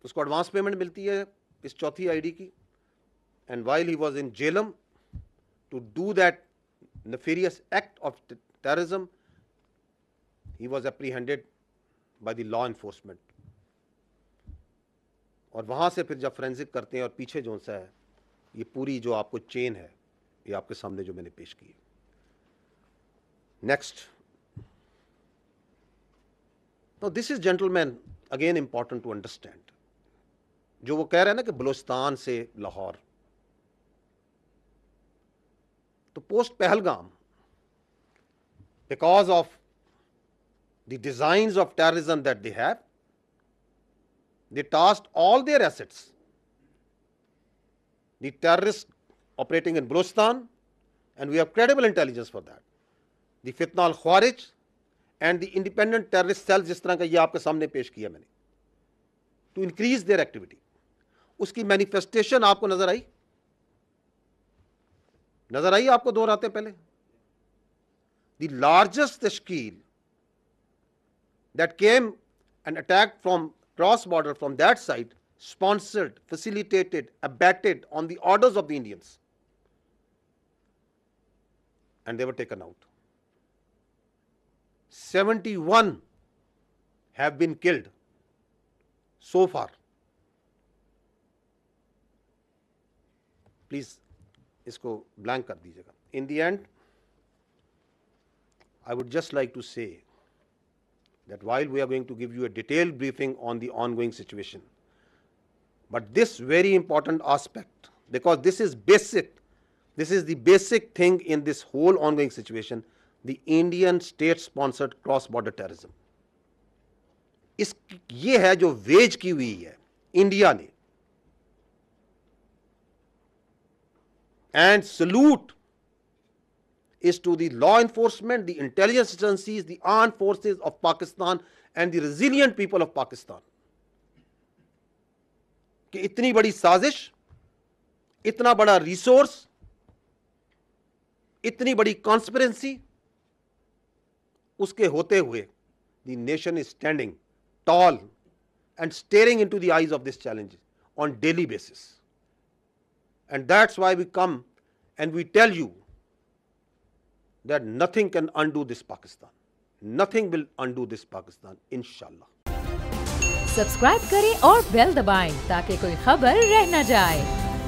उसको advance payment मिलती है इस चौथी आईडी की, and while he was in Jhelum to do that nefarious act of terrorism, he was apprehended by the law enforcement. और वहां से फिर जब फोरेंसिक करते हैं और पीछे जो सा है, ये पूरी जो आपको चेन है, ये आपके सामने जो मैंने पेश की है। नेक्स्ट, तो this is gentleman again important to understand, जो वो कह रहे हैं ना कि बलूचिस्तान से लाहौर, तो post Pahalgam, because of the designs of terrorism that they have, they tasked all their assets, the terrorists operating in Balochistan, and we have credible intelligence for that, the Fitna al-Khawarij and the independent terrorist cells, जिस तरह का ये आपके सामने पेश किया मैंने, to increase their activity। उसकी मैनिफेस्टेशन आपको नजर आई आपको दो रातें पहले। the largest तश्कील that came and attacked from cross border from that side, sponsored, facilitated, abetted on the orders of the Indians, and they were taken out. 71 have been killed so far. Please isko blank kar dijiyega. In the end, I would just like to say that while we are going to give you a detailed briefing on the ongoing situation, but this very important aspect, because this is the basic thing in this whole ongoing situation, the Indian state sponsored cross border terrorism, ये है जो veg की हुई है India ने, and salute is to the law enforcement, the intelligence agencies, the armed forces of Pakistan and the resilient people of Pakistan, कि इतनी बड़ी साजिश, इतना बड़ा रिसोर्स, इतनी बड़ी कॉन्स्पिरेंसी, उसके होते हुए the nation is standing tall and staring into the eyes of this challenge on daily basis, and that's why we come and we tell you that nothing can undo this Pakistan. Nothing will undo this Pakistan, inshallah. Subscribe करें और bell दबाएं ताकि कोई खबर रह न जाए।